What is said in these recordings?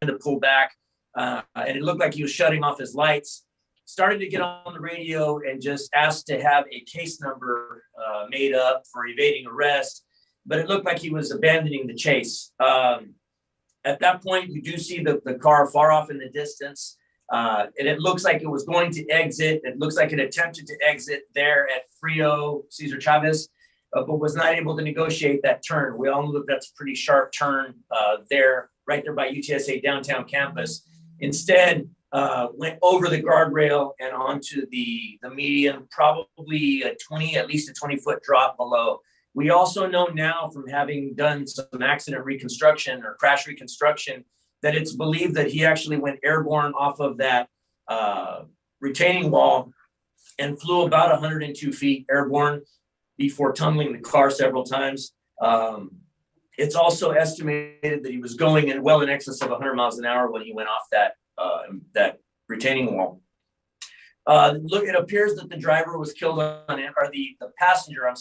to pull back, and it looked like he was shutting off his lights. Started to get on the radio and just asked to have a case number made up for evading arrest, but it looked like he was abandoning the chase. At that point, you do see the car far off in the distance, and it looks like it was going to exit. It looks like it attempted to exit there at Frio Cesar Chavez, but was not able to negotiate that turn. We all know that that's a pretty sharp turn right there by UTSA downtown campus. Instead, went over the guardrail and onto the median, probably at least a 20-foot drop below. We also know now from having done some accident reconstruction or crash reconstruction that it's believed that he actually went airborne off of that retaining wall and flew about 102 feet airborne before tumbling the car several times. It's also estimated that he was going in well in excess of 100 miles an hour when he went off that retaining wall. Look, it appears that the driver was killed the passenger,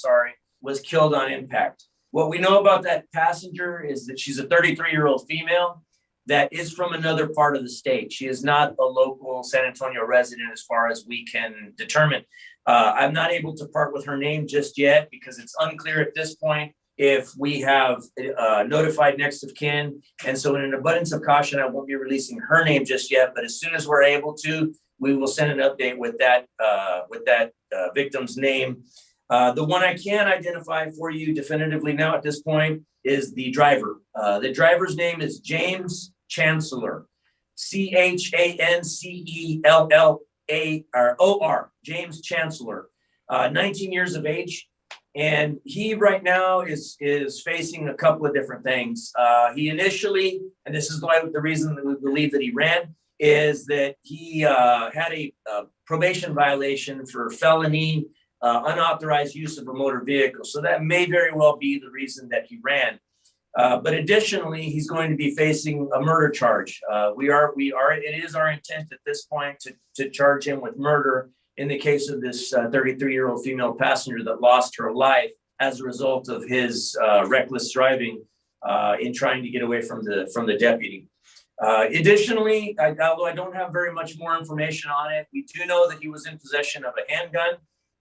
was killed on impact. What we know about that passenger is that she's a 33-year-old female that is from another part of the state. She is not a local San Antonio resident as far as we can determine. I'm not able to part with her name just yet because it's unclear at this point if we have notified next of kin. And so in an abundance of caution, I won't be releasing her name just yet, but as soon as we're able to, we will send an update with that victim's name. The one I can identify for you definitively now at this point is the driver. The driver's name is James Chancellor, Chancellor, James Chancellor, 19 years of age. And he right now is facing a couple of different things. He initially, and this is the reason that we believe that he ran, is that he had a probation violation for felony unauthorized use of a motor vehicle. So that may very well be the reason that he ran. But additionally, he's going to be facing a murder charge. It is our intent at this point to charge him with murder in the case of this 33-year-old female passenger that lost her life as a result of his reckless driving in trying to get away from the deputy. Additionally, although I don't have very much more information on it, we do know that he was in possession of a handgun.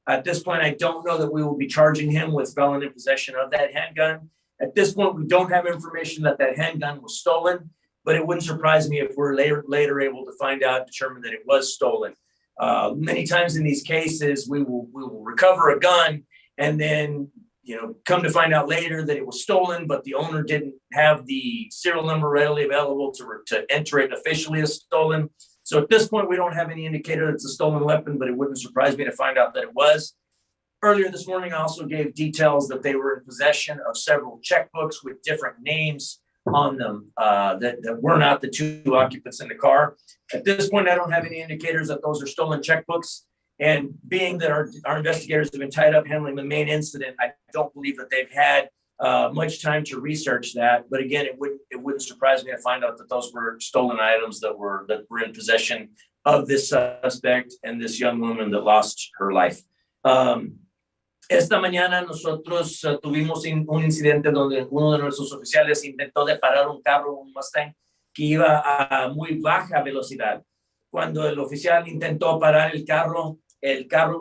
At this point, I don't know that we will be charging him with felon in possession of that handgun. At this point, we don't have information that handgun was stolen, but it wouldn't surprise me if we're later able to determine that it was stolen. Many times in these cases, we will recover a gun and then, come to find out later that it was stolen, but the owner didn't have the serial number readily available to enter it officially as stolen. So at this point, we don't have any indicator that it's a stolen weapon, but it wouldn't surprise me to find out that it was. Earlier this morning, I also gave details that they were in possession of several checkbooks with different names on them that were not the two occupants in the car. At this point, I don't have any indicators that those are stolen checkbooks. And being that our investigators have been tied up handling the main incident, I don't believe that they've had much time to research that. But again, it wouldn't surprise me to find out that those were stolen items that were in possession of this suspect and this young woman that lost her life. Esta mañana nosotros tuvimos un incidente donde uno de nuestros oficiales intentó de parar un carro, un Mustang, que iba a muy baja velocidad. Cuando el oficial intentó parar el carro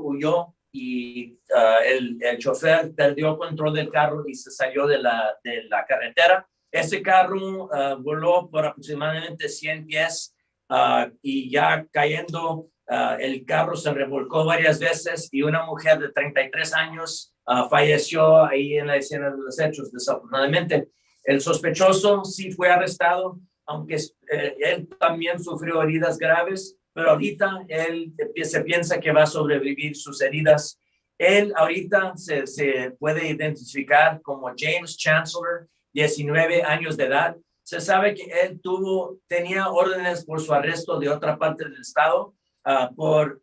huyó y el chofer perdió control del carro y se salió de la carretera. Ese carro voló por aproximadamente 100 pies y ya cayendo, el carro se revolcó varias veces y una mujer de 33 años falleció ahí en la escena de los hechos, desafortunadamente. El sospechoso sí fue arrestado, aunque él también sufrió heridas graves, pero ahorita él se piensa que va a sobrevivir sus heridas. Él ahorita se puede identificar como James Chancellor, 19 años de edad. Se sabe que él tenía órdenes por su arresto de otra parte del estado por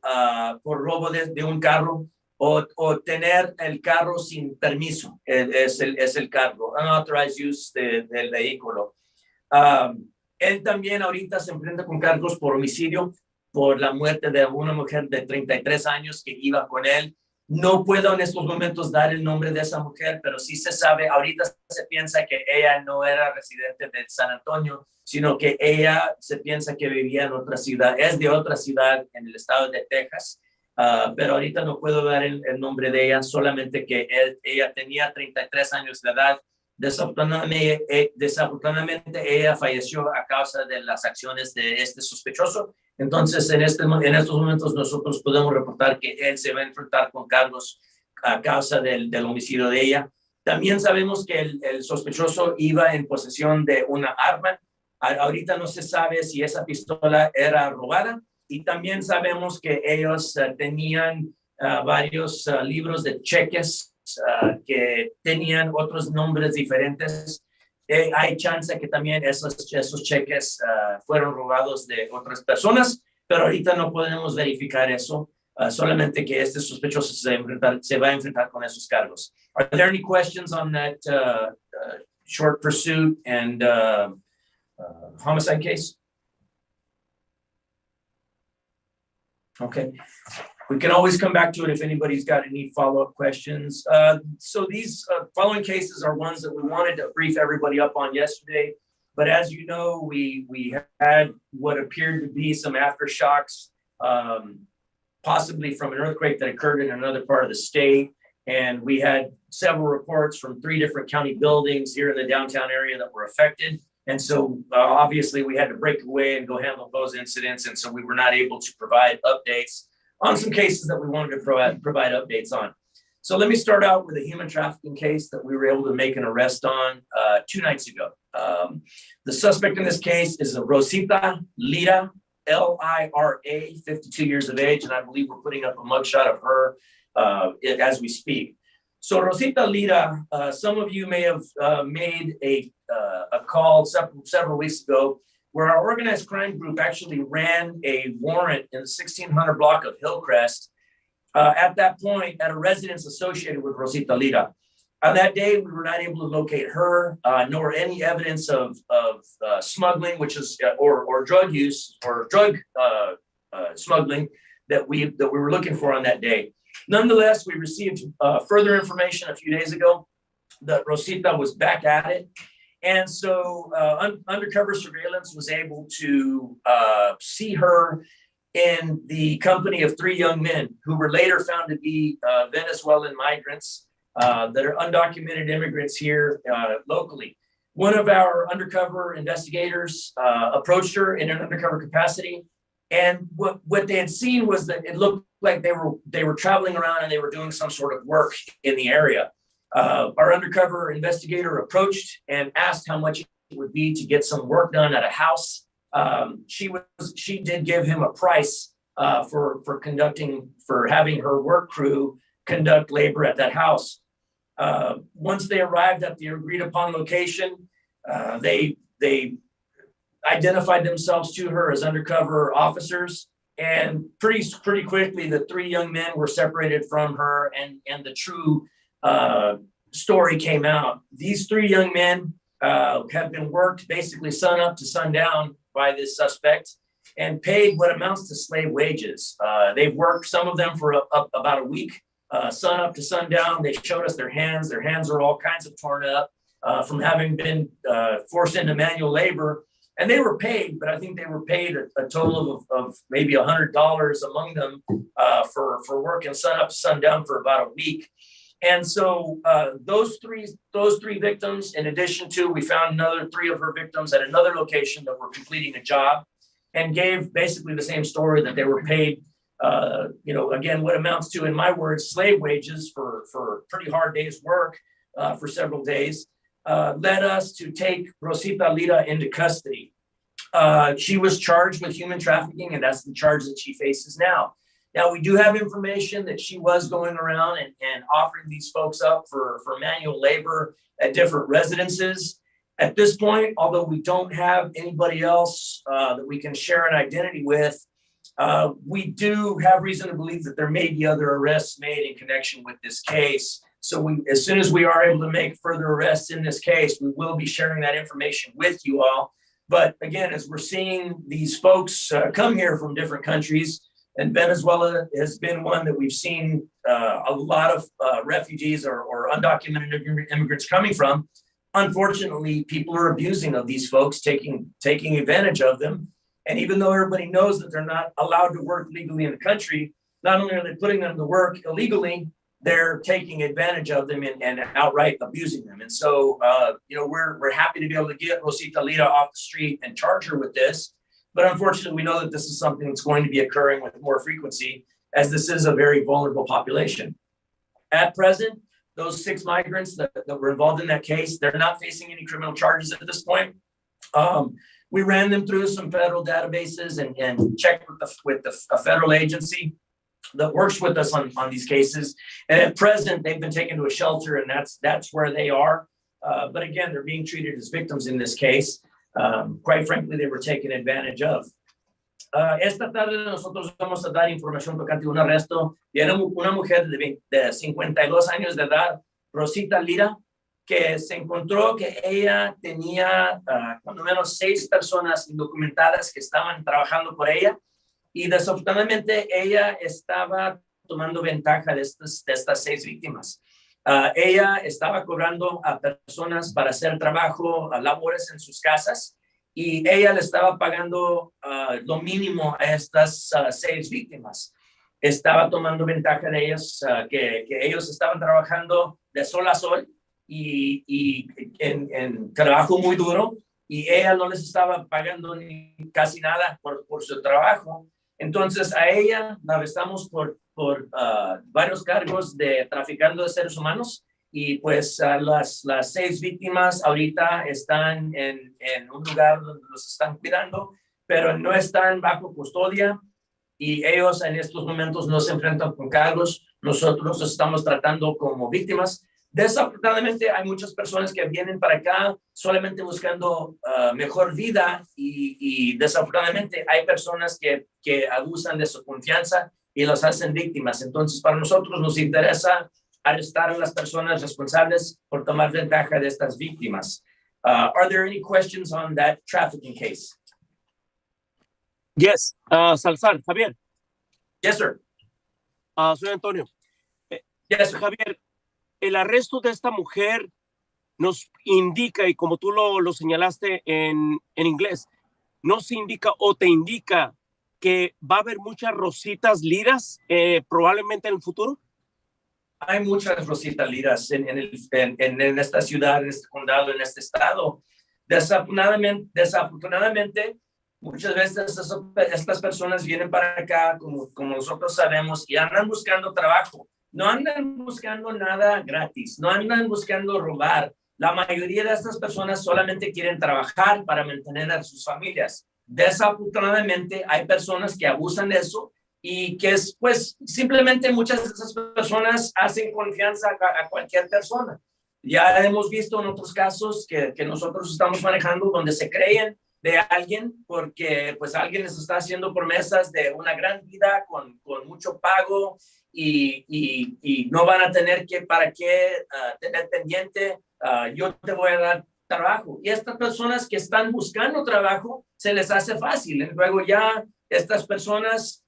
robo de un carro o tener el carro sin permiso. Es el cargo, unauthorized use del vehículo. Él también ahorita se enfrenta con cargos por homicidio por la muerte de una mujer de 33 años que iba con él. No puedo en estos momentos dar el nombre de esa mujer, pero sí se sabe, ahorita se piensa que ella no era residente de San Antonio, sino que ella se piensa que vivía en otra ciudad, es de otra ciudad en el estado de Texas, pero ahorita no puedo dar el nombre de ella, solamente que ella tenía 33 años de edad. Desafortunadamente ella falleció a causa de las acciones de este sospechoso. Entonces, en estos momentos nosotros podemos reportar que él se va a enfrentar con cargos a causa del homicidio de ella. También sabemos que el sospechoso iba en posesión de una arma. Ahorita no se sabe si esa pistola era robada, y también sabemos que ellos tenían varios libros de cheques que tenían otros nombres diferentes. Hay chance que también esos cheques fueron robados de otras personas, pero ahorita no podemos verificar eso. Solamente que este sospechoso se va a enfrentar con esos cargos. Are there any questions on that short pursuit and homicide case? Okay. We can always come back to it if anybody's got any follow-up questions. So these following cases are ones that we wanted to brief everybody up on yesterday. But as you know, we had what appeared to be some aftershocks, possibly from an earthquake that occurred in another part of the state. And we had several reports from 3 different county buildings here in the downtown area that were affected. And so obviously we had to break away and go handle those incidents. And so we were not able to provide updates on some cases that we wanted to provide updates on. So let me start out with a human trafficking case that we were able to make an arrest on 2 nights ago. The suspect in this case is a Rosita Lira, L-I-R-A, 52 years of age. And I believe we're putting up a mugshot of her as we speak. So Rosita Lira, some of you may have made a call several weeks ago where our organized crime group actually ran a warrant in the 1600 block of Hillcrest at that point at a residence associated with Rosita Lira. On that day, we were not able to locate her, nor any evidence of smuggling, which is or drug use or drug smuggling that we were looking for on that day. Nonetheless, we received further information a few days ago that Rosita was back at it. And so undercover surveillance was able to see her in the company of 3 young men who were later found to be Venezuelan migrants that are undocumented immigrants here locally. One of our undercover investigators approached her in an undercover capacity. And what they had seen was that it looked like they were traveling around and they were doing some sort of work in the area. Our undercover investigator approached and asked how much it would be to get some work done at a house. She did give him a price for having her work crew conduct labor at that house. Once they arrived at the agreed upon location, they identified themselves to her as undercover officers, and pretty quickly the 3 young men were separated from her, and the true story came out. These 3 young men have been worked basically sun up to sundown by this suspect and paid what amounts to slave wages. They've worked, some of them, for about a week, sun up to sundown. They showed us their hands. Their hands are all kinds of torn up from having been forced into manual labor. And they were paid, but I think they were paid a total of maybe $100 among them for working sun up to sundown for about a week. And so those three victims, in addition to, we found another 3 of her victims at another location that were completing a job, and gave basically the same story, that they were paid, again, what amounts to, in my words, slave wages for pretty hard days' work for several days. Led us to take Rosita Lira into custody. She was charged with human trafficking, and that's the charge that she faces now. Now, we do have information that she was going around and offering these folks up for manual labor at different residences. At this point, although we don't have anybody else that we can share an identity with, we do have reason to believe that there may be other arrests made in connection with this case. So as soon as we are able to make further arrests in this case, we will be sharing that information with you all. But again, as we're seeing these folks come here from different countries, And Venezuela has been one that we've seen a lot of refugees or undocumented immigrants coming from. Unfortunately, people are abusing of these folks, taking advantage of them. And even though everybody knows that they're not allowed to work legally in the country, not only are they putting them to work illegally, they're taking advantage of them and outright abusing them. And so, we're happy to be able to get Rosita Lira off the street and charge her with this. But unfortunately, we know that this is something that's going to be occurring with more frequency, as this is a very vulnerable population. At present, those 6 migrants that were involved in that case, they're not facing any criminal charges at this point. We ran them through some federal databases and checked with a federal agency that works with us on these cases. And at present, they've been taken to a shelter, and that's where they are. But again, they're being treated as victims in this case. Quite frankly, they were taken advantage of. Esta tarde nosotros vamos a dar información tocante un arresto de una mujer de 52 años de edad, Rosita Lira, que se encontró que ella tenía cuando menos 6 personas indocumentadas que estaban trabajando por ella, y desafortunadamente ella estaba tomando ventaja de estas 6 víctimas. Ella estaba cobrando a personas para hacer trabajo, labores en sus casas, y ella le estaba pagando lo mínimo a estas 6 víctimas. Estaba tomando ventaja de ellos, que ellos estaban trabajando de sol a sol y en trabajo muy duro, y ella no les estaba pagando ni casi nada por su trabajo. Entonces a ella la arrestamos por varios cargos de traficando de seres humanos, y pues las 6 víctimas ahorita están en un lugar donde los están cuidando, pero no están bajo custodia, y ellos en estos momentos no se enfrentan con cargos. Nosotros los estamos tratando como víctimas. Desafortunadamente hay muchas personas que vienen para acá solamente buscando mejor vida, y desafortunadamente hay personas que abusan de su confianza y los hacen víctimas. Entonces, para nosotros nos interesa arrestar a las personas responsables por tomar ventaja de estas víctimas. Are there any questions on that trafficking case? Yes, Salazar, Javier. Yes, sir. Soy Antonio. Yes, sir. Javier, el arresto de esta mujer nos indica, y como tú lo señalaste en inglés, nos indica o te indica que va a haber muchas Rositas Liras probablemente en el futuro. Hay muchas Rositas Liras en esta ciudad, en este condado, en este estado. Desafortunadamente, muchas veces estas personas vienen para acá, como nosotros sabemos, y andan buscando trabajo. No andan buscando nada gratis, no andan buscando robar. La mayoría de estas personas solamente quieren trabajar para mantener a sus familias. Desafortunadamente, hay personas que abusan de eso, y que pues simplemente muchas de esas personas hacen confianza a cualquier persona. Ya hemos visto en otros casos que nosotros estamos manejando, donde se creen de alguien porque pues alguien les está haciendo promesas de una gran vida con mucho pago, y no van a tener para qué tener pendiente, yo te voy a dar trabajo. Y estas personas que están buscando trabajo, se les hace fácil. Y luego ya estas personas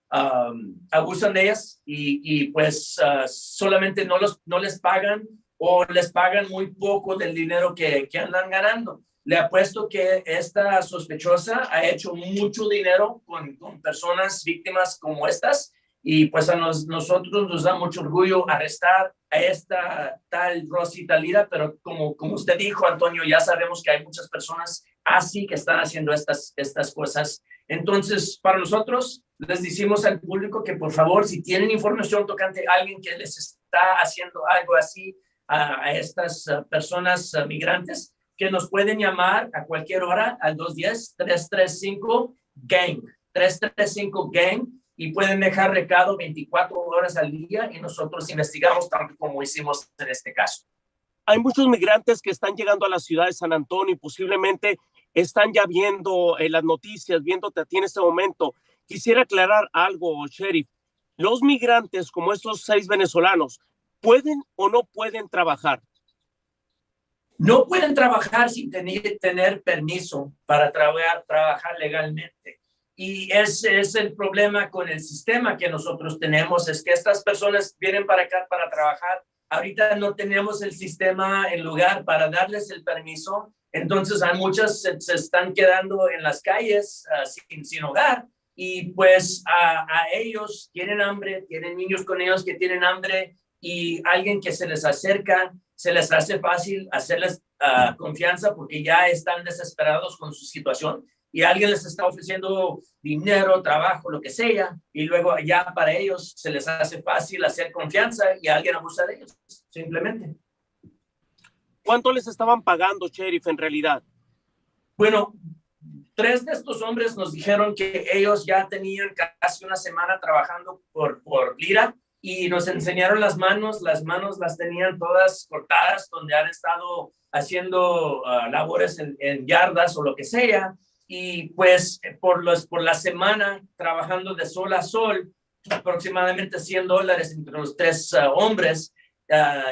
abusan de ellas, y pues solamente no les pagan, o les pagan muy poco del dinero que andan ganando. Le apuesto que esta sospechosa ha hecho mucho dinero con personas víctimas como estas, y pues a nosotros nos da mucho orgullo arrestar a esta tal Rosita Lira, pero como usted dijo, Antonio, ya sabemos que hay muchas personas así que están haciendo estas cosas. Entonces, para nosotros, les decimos al público que por favor, si tienen información tocante a alguien que les está haciendo algo así a estas personas migrantes, que nos pueden llamar a cualquier hora al 210-335-GANG, 335-GANG, y pueden dejar recado 24 horas al día, y nosotros investigamos tanto como hicimos en este caso. Hay muchos migrantes que están llegando a la ciudad de San Antonio y posiblemente están ya viendo las noticias, viéndote a ti en este momento. Quisiera aclarar algo, Sheriff. Los migrantes, como estos 6 venezolanos, ¿pueden o no pueden trabajar? No pueden trabajar sin tener permiso para trabajar legalmente. Y ese es el problema con el sistema que nosotros tenemos, es que estas personas vienen para acá para trabajar. Ahorita no tenemos el sistema en lugar para darles el permiso. Entonces, hay muchas se están quedando en las calles sin hogar. Y pues a ellos tienen hambre, tienen niños con ellos que tienen hambre y alguien que se les acerca, se les hace fácil hacerles confianza porque ya están desesperados con su situación y alguien les está ofreciendo dinero, trabajo, lo que sea, y luego ya para ellos se les hace fácil hacer confianza y alguien abusa de ellos, simplemente. ¿Cuánto les estaban pagando, sheriff, en realidad? Bueno, 3 de estos hombres nos dijeron que ellos ya tenían casi una semana trabajando por lira y nos enseñaron las manos las tenían todas cortadas donde han estado haciendo labores en yardas o lo que sea. Y pues por la semana trabajando de sol a sol, aproximadamente $100 entre los 3 hombres.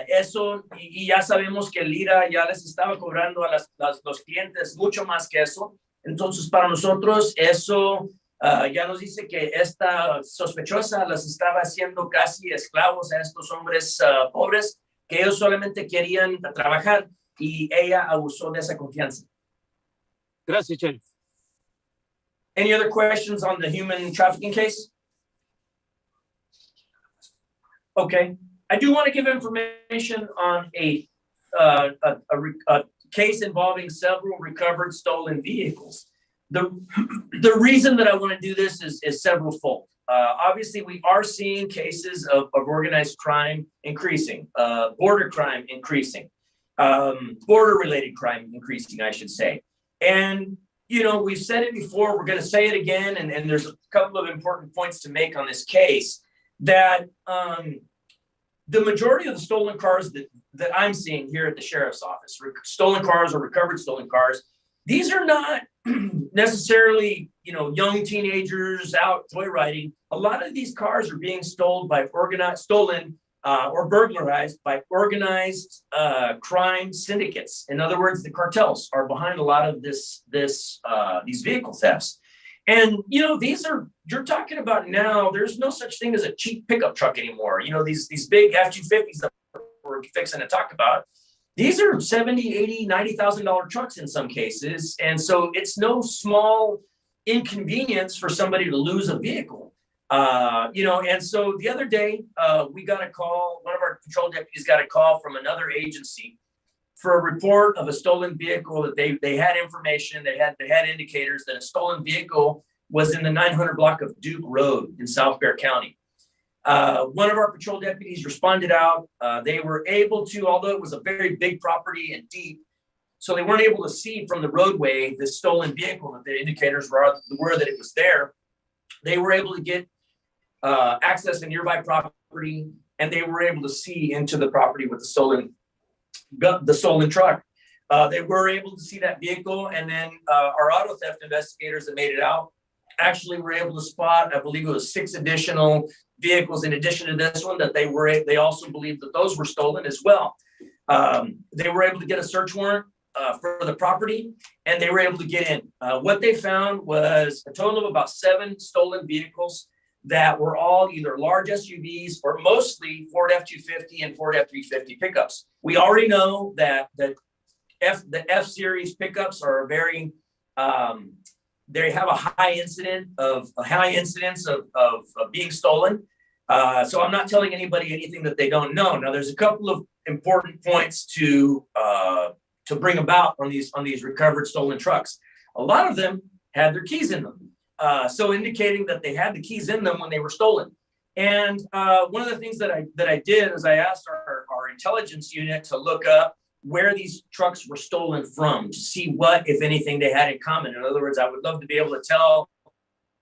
Eso, y ya sabemos que el IRA ya les estaba cobrando a los clientes mucho más que eso. Entonces, para nosotros, eso ya nos dice que esta sospechosa las estaba haciendo casi esclavos a estos hombres pobres, que ellos solamente querían trabajar y ella abusó de esa confianza. Gracias, sheriff. Any other questions on the human trafficking case? Okay. I do want to give information on a case involving several recovered stolen vehicles. The reason that I want to do this is several-fold. Obviously, we are seeing cases of organized crime increasing, border crime increasing, border-related crime increasing, I should say. And you know, we've said it before, we're going to say it again, and there's a couple of important points to make on this case, that the majority of the stolen cars that I'm seeing here at the sheriff's office, stolen cars or recovered stolen cars, these are not necessarily, you know, young teenagers out joyriding. A lot of these cars are being stolen or burglarized by organized crime syndicates. In other words, the cartels are behind a lot of these vehicle thefts. And, you know, you're talking about now, there's no such thing as a cheap pickup truck anymore. You know, these big F-250s that we're fixing to talk about, these are $70,000, $80,000, $90,000 trucks in some cases. And so it's no small inconvenience for somebody to lose a vehicle. You know, and so the other day, we got a call, one of our patrol deputies got a call from another agency for a report of a stolen vehicle that they had information, they had indicators that a stolen vehicle was in the 900 block of Duke Road in South Bexar County. One of our patrol deputies responded out. They were able to, although it was a very big property and deep, so they weren't able to see from the roadway the stolen vehicle that the indicators were that it was there. They were able to get access to nearby property, and they were able to see into the property with the stolen truck. They were able to see that vehicle, and then our auto theft investigators that made it out actually were able to spot, I believe it was 6 additional vehicles in addition to this one that they also believed that those were stolen as well. They were able to get a search warrant for the property, and they were able to get in. What they found was a total of about 7 stolen vehicles that were all either large SUVs or mostly Ford F-250 and Ford F-350 pickups. We already know that the F-Series pickups are very, they have a high incidence of being stolen. So I'm not telling anybody anything that they don't know. Now, there's a couple of important points to bring about on these recovered stolen trucks. A lot of them had their keys in them. So indicating that they had the keys in them when they were stolen. And one of the things that I did is I asked our intelligence unit to look up where these trucks were stolen from to see what, if anything, they had in common. In other words, I would love to be able to tell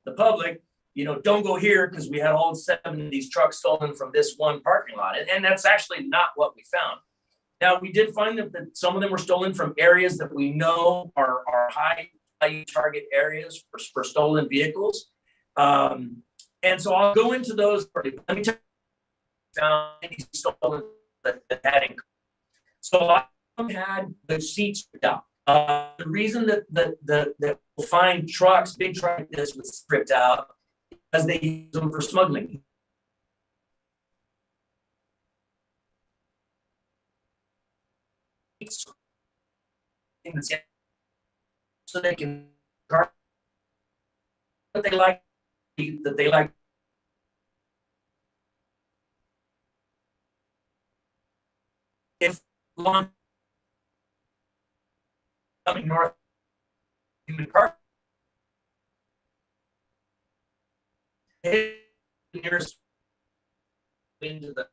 the public, you know, don't go here because we had all 7 of these trucks stolen from this one parking lot. And that's actually not what we found. Now, we did find that some of them were stolen from areas that we know are high value target areas for stolen vehicles. And so I'll go into those. Let me tell you, found any stolen that had in. So I had the seats ripped out. The reason that we'll find trucks, big trucks like this with stripped out, because they use them for smuggling. So they can car that they like if lawn coming north human car nearest into the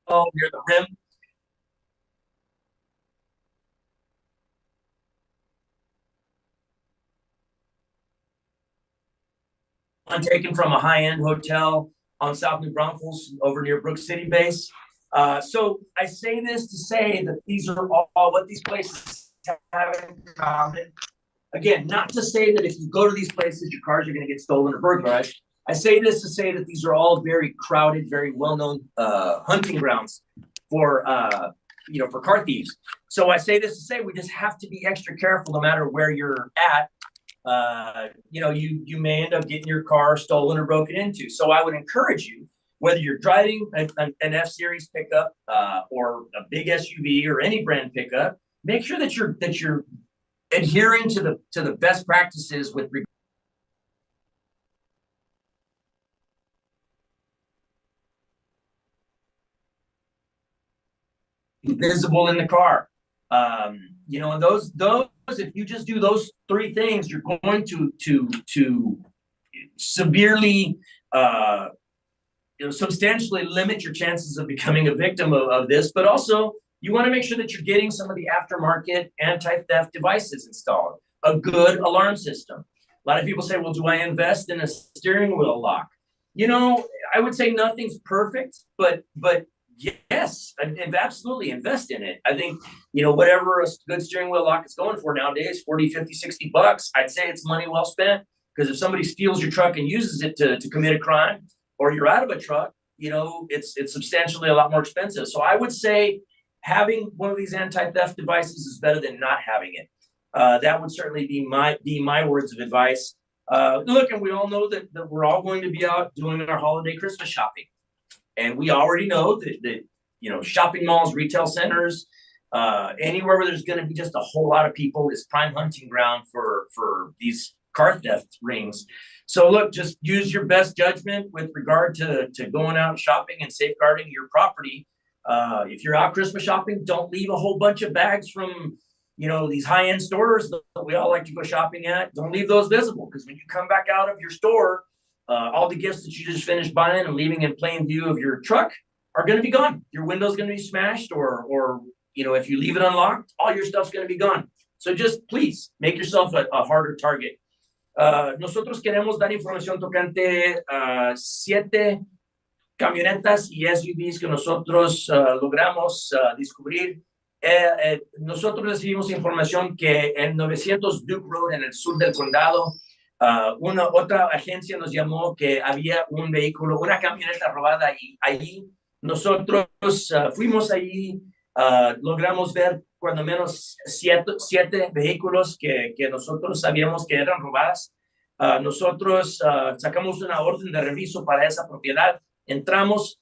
near the rim. One taken from a high-end hotel on South New Braunfels over near Brook City base. So I say this to say that these are all what these places have in common. Again, not to say that if you go to these places, your cars are going to get stolen or burglarized. I say this to say that these are all very crowded, very well-known hunting grounds for for car thieves. So I say this to say we just have to be extra careful no matter where you're at. You may end up getting your car stolen or broken into. So I would encourage you, whether you're driving an F-Series pickup or a big SUV or any brand pickup, make sure that you're adhering to the best practices with visible in the car. And those if you just do those three things, you're going to severely substantially limit your chances of becoming a victim of this. But also you want to make sure that you're getting some of the aftermarket anti-theft devices installed, a good alarm system. A lot of people say, well, do I invest in a steering wheel lock? I would say nothing's perfect, but yes, absolutely invest in it. I think, whatever a good steering wheel lock is going for nowadays, 40, 50, 60 bucks, I'd say it's money well spent. Because if somebody steals your truck and uses it to commit a crime, or you're out of a truck, it's substantially a lot more expensive. So I would say having one of these anti-theft devices is better than not having it. That would certainly be my words of advice. Look, and we all know that we're all going to be out doing our holiday Christmas shopping. And we already know that shopping malls, retail centers, anywhere where there's going to be just a whole lot of people is prime hunting ground for these car theft rings. So look, just use your best judgment with regard to going out shopping and safeguarding your property. If you're out Christmas shopping, don't leave a whole bunch of bags from these high-end stores that we all like to go shopping at. Don't leave those visible, because when you come back out of your store, all the gifts that you just finished buying and leaving in plain view of your truck are going to be gone. Your window's going to be smashed, or if you leave it unlocked, all your stuff's going to be gone. So just please make yourself a harder target. Nosotros queremos dar información tocante 7 camionetas y SUVs que nosotros logramos descubrir. Nosotros recibimos información que en 900 Duke Road, en el sur del condado, otra agencia nos llamó que había un vehículo, una camioneta robada, y ahí nosotros fuimos allí, logramos ver cuando menos siete vehículos que nosotros sabíamos que eran robadas. Nosotros sacamos una orden de reviso para esa propiedad, entramos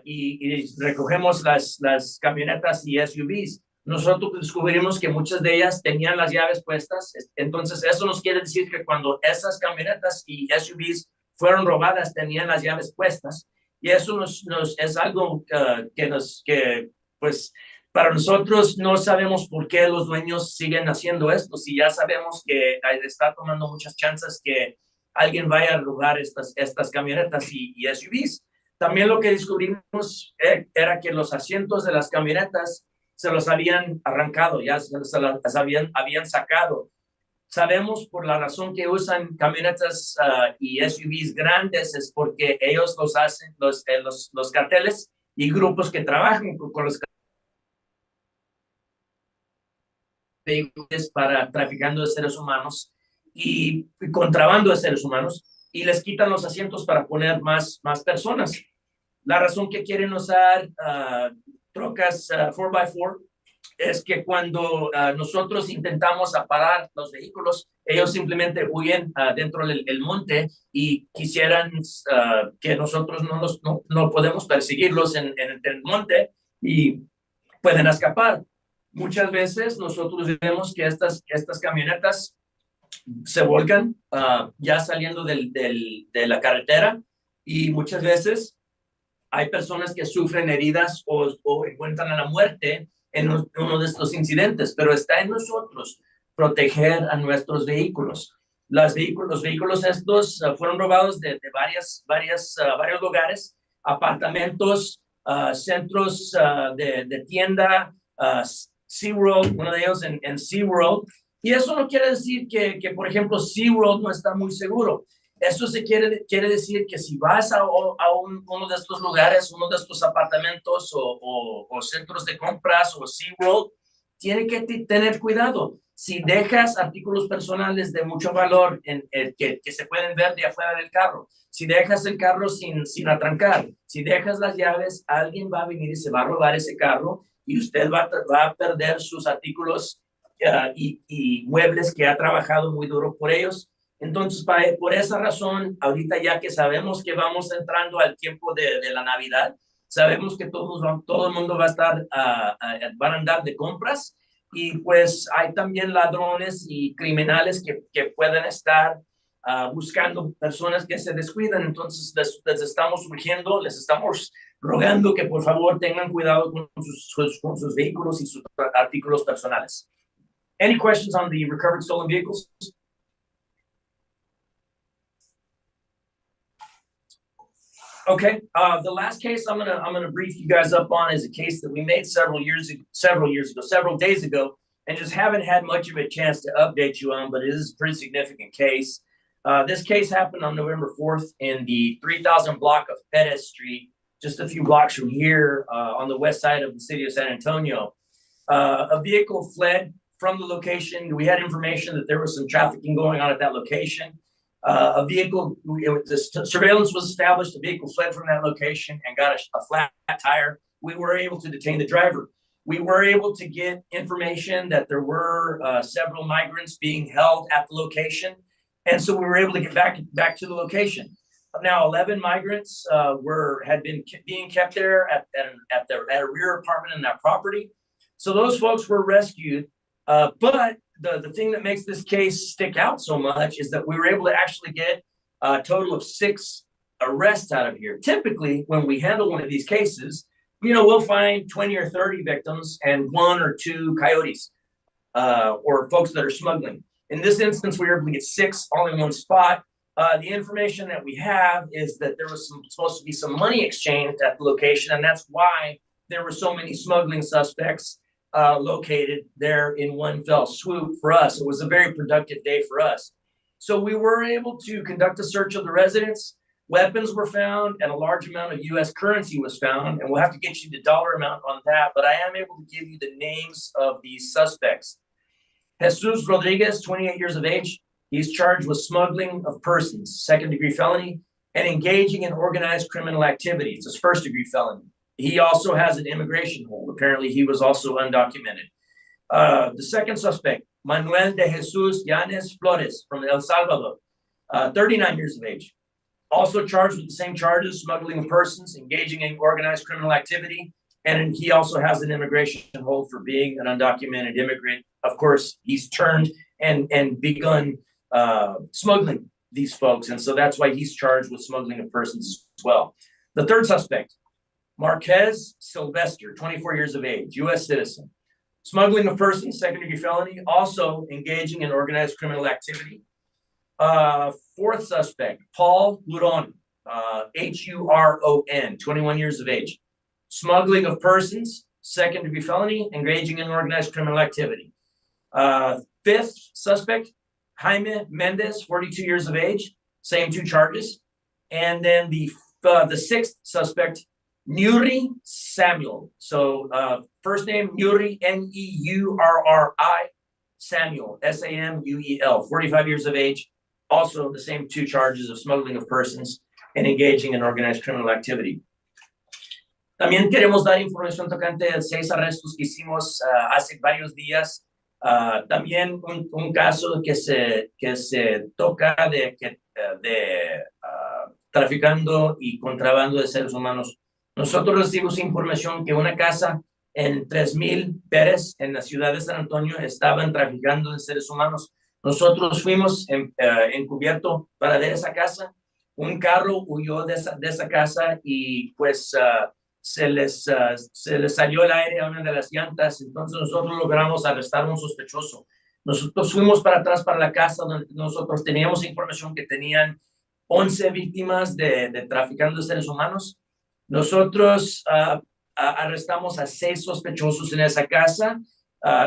y recogemos las camionetas y SUVs. Nosotros descubrimos que muchas de ellas tenían las llaves puestas. Entonces, eso nos quiere decir que cuando esas camionetas y SUVs fueron robadas, tenían las llaves puestas. Y eso es algo que, pues, para nosotros no sabemos por qué los dueños siguen haciendo esto. Si ya sabemos que está tomando muchas chances que alguien vaya a robar estas camionetas y SUVs. También lo que descubrimos era que los asientos de las camionetas se los habían arrancado, ya se las habían sacado. Sabemos por la razón que usan camionetas y SUVs grandes es porque ellos los hacen, los carteles y grupos que trabajan con los vehículos para traficando de seres humanos y contrabando de seres humanos, y les quitan los asientos para poner más personas. La razón que quieren usar trocas 4x4 es que cuando nosotros intentamos parar los vehículos, ellos simplemente huyen dentro del monte y quisieran que nosotros no podemos perseguirlos en el monte y pueden escapar. Muchas veces nosotros vemos que estas camionetas se volcan ya saliendo de la carretera, y muchas veces hay personas que sufren heridas o encuentran a la muerte en uno de estos incidentes, pero está en nosotros proteger a nuestros vehículos. Los vehículos estos fueron robados de varios lugares, apartamentos, centros de tienda, SeaWorld, uno de ellos en SeaWorld. Y eso no quiere decir que, por ejemplo, SeaWorld no está muy seguro. Eso quiere decir que si vas a uno de estos lugares, uno de estos apartamentos o centros de compras o SeaWorld, tiene que tener cuidado. Si dejas artículos personales de mucho valor que se pueden ver de afuera del carro, si dejas el carro sin atrancar, si dejas las llaves, alguien va a venir y se va a robar ese carro, y usted va a perder sus artículos y muebles que ha trabajado muy duro por ellos. Entonces, por esa razón, ahorita ya que sabemos que vamos entrando al tiempo de la Navidad, sabemos que todo el mundo va a estar, van a andar de compras, y pues hay también ladrones y criminales que pueden estar buscando personas que se descuidan. Entonces, les estamos urgiendo, les estamos rogando que por favor tengan cuidado con sus vehículos y sus artículos personales. Any questions on the recovered stolen vehicles? Okay, the last case I'm gonna brief you guys up on is a case that we made several days ago, and just haven't had much of a chance to update you on, but it is a pretty significant case. This case happened on November 4th in the 3000 block of Pettis Street, just a few blocks from here on the west side of the city of San Antonio. A vehicle fled from the location. We had information that there was some trafficking going on at that location. Surveillance was established. The vehicle fled from that location and got a flat tire. We were able to detain the driver. We were able to get information that there were several migrants being held at the location, and so we were able to get back to the location. Now, 11 migrants had been being kept there at a rear apartment in that property. So those folks were rescued, but the thing that makes this case stick out so much is that we were able to actually get a total of 6 arrests out of here. Typically, when we handle one of these cases, we'll find 20 or 30 victims and 1 or 2 coyotes or folks that are smuggling. In this instance, we were able to get 6 all in one spot. The information that we have is that there was supposed to be some money exchanged at the location, and that's why there were so many smuggling suspects located there in one fell swoop for us. It was a very productive day for us. So we were able to conduct a search of the residence. weapons were found, and a large amount of U.S. currency was found, and we'll have to get you the dollar amount on that, but I am able to give you the names of these suspects. Jesus Rodriguez, 28 years of age. He's charged with smuggling of persons, second-degree felony, and engaging in organized criminal activity. It's his first-degree felony. He also has an immigration hold. Apparently, he was also undocumented. The second suspect, Manuel de Jesus Yanes Flores from El Salvador, 39 years of age. Also charged with the same charges, smuggling of persons, engaging in organized criminal activity, and he also has an immigration hold for being an undocumented immigrant. Of course, he's turned and begun smuggling these folks, and so that's why he's charged with smuggling of persons as well. The third suspect, Marquez Sylvester, 24 years of age, U.S. citizen. Smuggling of persons, second-degree felony, also engaging in organized criminal activity. Fourth suspect, Paul Huron, Huron, 21 years of age. Smuggling of persons, second-degree felony, engaging in organized criminal activity. Fifth suspect, Jaime Mendez, 42 years of age, same two charges. And then the sixth suspect, Neuri Samuel. So first name, Neuri, Neurri, Samuel, Samuel, 45 years of age. Also the same two charges of smuggling of persons and engaging in organized criminal activity. También queremos dar información tocante de 6 arrestos que hicimos hace varios días. También un caso que se toca de traficando y contrabando de seres humanos. Nosotros recibimos información que una casa en 3000 Pérez, en la ciudad de San Antonio, estaban traficando de seres humanos. Nosotros fuimos encubierto para ver esa casa. Un carro huyó de esa casa y pues se les salió el aire a una de las llantas. Entonces nosotros logramos arrestar a un sospechoso. Nosotros fuimos para atrás para la casa donde nosotros teníamos información que tenían 11 víctimas de traficando de seres humanos. Nosotros arrestamos a 6 sospechosos en esa casa.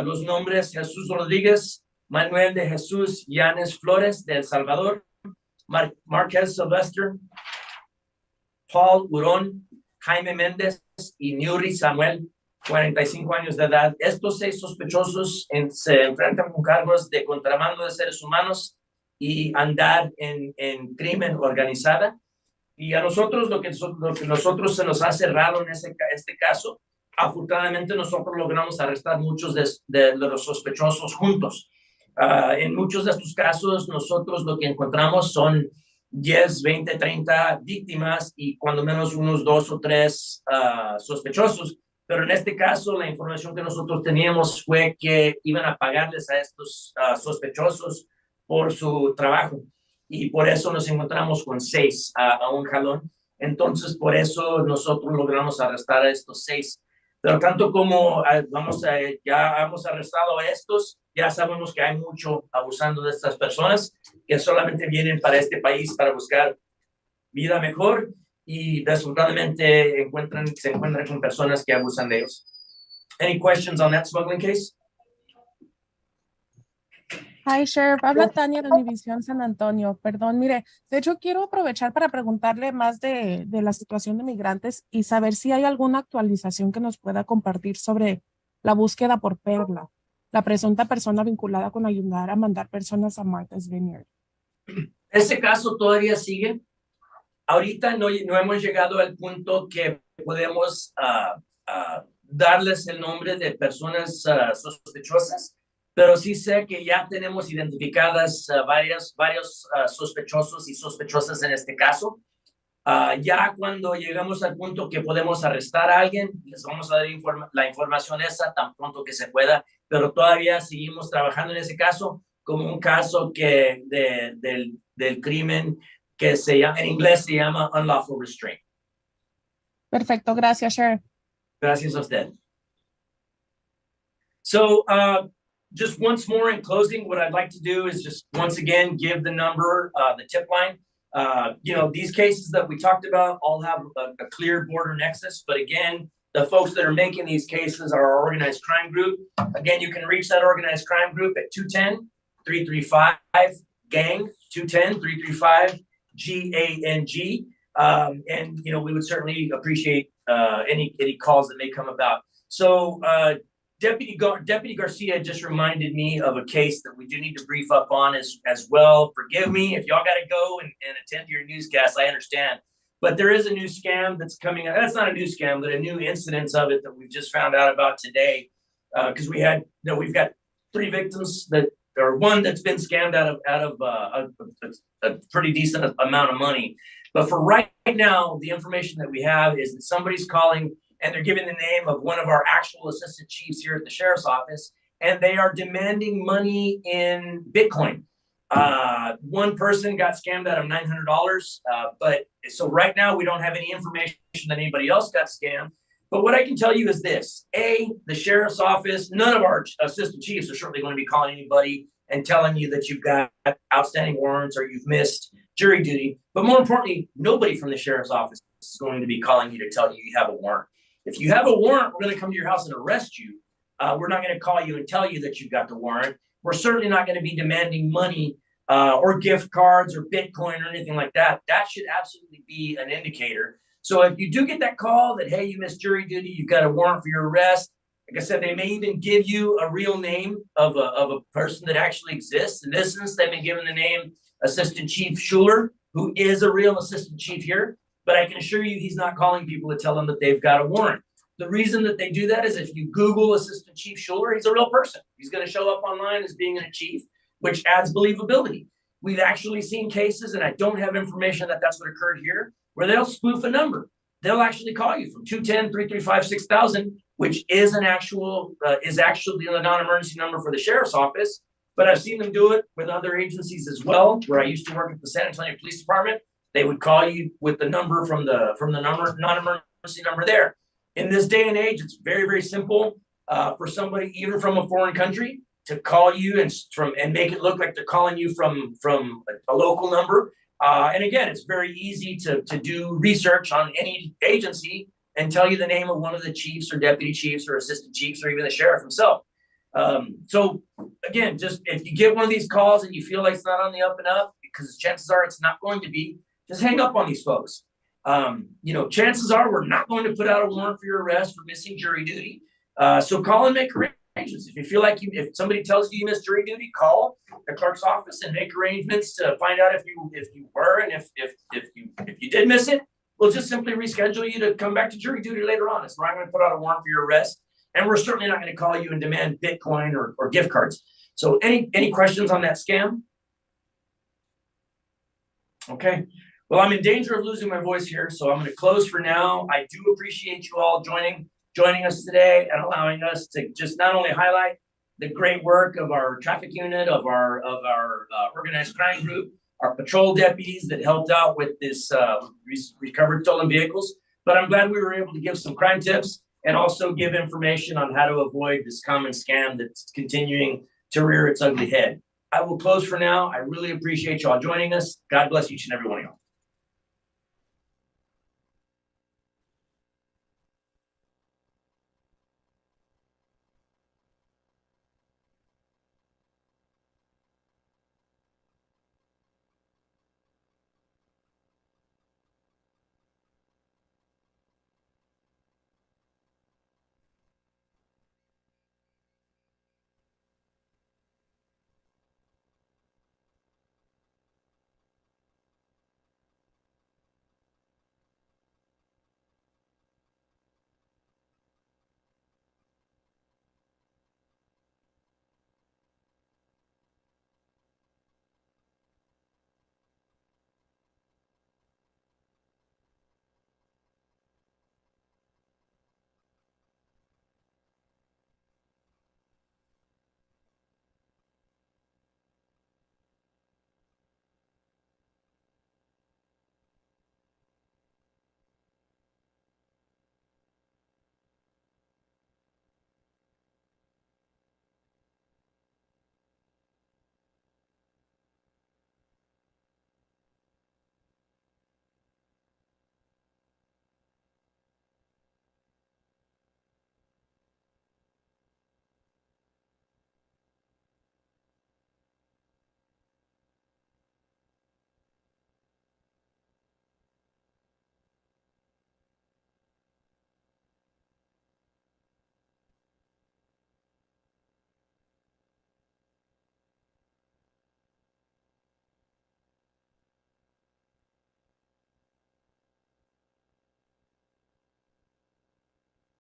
Los nombres: Jesús Rodríguez, Manuel de Jesus Yanes Flores de El Salvador, Marquez Sylvester, Paul Huron, Jaime Méndez y Neuri Samuel, 45 años de edad. Estos 6 sospechosos se enfrentan con cargos de contrabando de seres humanos y andar en crimen organizada. Y a nosotros lo que nosotros se nos ha cerrado en este caso, afortunadamente nosotros logramos arrestar muchos de los sospechosos juntos. En muchos de estos casos nosotros lo que encontramos son 10, 20, 30 víctimas y cuando menos unos 2 o 3 sospechosos. Pero en este caso la información que nosotros teníamos fue que iban a pagarles a estos sospechosos por su trabajo. Y por eso nos encontramos con 6 a un jalón. Entonces, por eso nosotros logramos arrestar a estos 6. Pero tanto como ya hemos arrestado a estos, ya sabemos que hay mucho abusando de estas personas que solamente vienen para este país para buscar vida mejor y desafortunadamente se encuentran con personas que abusan de ellos. Any questions on that smuggling case? Hi, Sheriff. Habla Tania de Univisión San Antonio. Perdón, mire, de hecho quiero aprovechar para preguntarle más de la situación de migrantes y saber si hay alguna actualización que nos pueda compartir sobre la búsqueda por Perla, la presunta persona vinculada con ayudar a mandar personas a Martha's Vineyard. Ese caso todavía sigue. Ahorita no hemos llegado al punto que podemos darles el nombre de personas sospechosas, pero sí sé que ya tenemos identificadas varios sospechosos y sospechosas en este caso. Ya cuando llegamos al punto que podemos arrestar a alguien, les vamos a dar la información esa tan pronto que se pueda, pero todavía seguimos trabajando en ese caso como un caso del crimen que en inglés se llama unlawful restraint. Perfecto, gracias, Sheriff. Gracias a usted. So, just once more in closing, what I'd like to do is just once again give the number, the tip line. These cases that we talked about all have a clear border nexus, but again, the folks that are making these cases are our organized crime group. Again, you can reach that organized crime group at 210-335-GANG, And, you know, we would certainly appreciate any calls that may come about. So Deputy Garcia just reminded me of a case that we do need to brief up on as well. Forgive me if y'all got to go and attend to your newscast. I understand. But there is a new scam that's coming out. That's not a new scam, but a new incidence of it that we've just found out about today. Because we've got 3 victims or one that's been scammed out of a pretty decent amount of money. But for right now, the information that we have is that somebody's calling and they're giving the name of one of our actual assistant chiefs here at the sheriff's office, and they are demanding money in Bitcoin. One person got scammed out of $900. But so right now we don't have any information that anybody else got scammed. But what I can tell you is this: the sheriff's office, none of our assistant chiefs are certainly going to be calling anybody and telling you that you've got outstanding warrants or you've missed jury duty. But more importantly, nobody from the sheriff's office is going to be calling you to tell you you have a warrant. If you have a warrant, we're going to come to your house and arrest you. We're not going to call you and tell you that you've got the warrant. We're certainly not going to be demanding money or gift cards or Bitcoin or anything like that. That should absolutely be an indicator. So if you do get that call that, hey, you missed jury duty, you've got a warrant for your arrest, like I said, they may even give you a real name of a person that actually exists. In this instance, they've been given the name Assistant Chief Schuler, who is a real assistant chief here. But I can assure you he's not calling people to tell them that they've got a warrant. The reason that they do that is if you Google Assistant Chief Schuler, he's a real person. He's going to show up online as being a chief, which adds believability. We've actually seen cases, and I don't have information that that's what occurred here, where they'll spoof a number. They'll actually call you from 210-335-6000, which is actually the non-emergency number for the sheriff's office. But I've seen them do it with other agencies as well. Where I used to work at the San Antonio Police Department, they would call you with the number from the non-emergency number there. In this day and age, it's very, very simple for somebody, even from a foreign country, to call you and make it look like they're calling you from a local number. And again, it's very easy to do research on any agency and tell you the name of one of the chiefs or deputy chiefs or assistant chiefs or even the sheriff himself. So again, just if you get one of these calls and you feel like it's not on the up and up, because chances are it's not going to be, just hang up on these folks. Chances are we're not going to put out a warrant for your arrest for missing jury duty. So call and make arrangements. If you feel like if somebody tells you you missed jury duty, call the clerk's office and make arrangements to find out if you were, and if you did miss it, we'll just simply reschedule you to come back to jury duty later on. So we're not going to put out a warrant for your arrest, and we're certainly not going to call you and demand Bitcoin or gift cards. So any questions on that scam? Okay. Well, I'm in danger of losing my voice here, so I'm going to close for now. I do appreciate you all joining us today and allowing us to just not only highlight the great work of our traffic unit, of our organized crime group, our patrol deputies that helped out with this recovered stolen vehicles, but I'm glad we were able to give some crime tips and also give information on how to avoid this common scam that's continuing to rear its ugly head. I will close for now. I really appreciate you all joining us. God bless each and every one of y'all.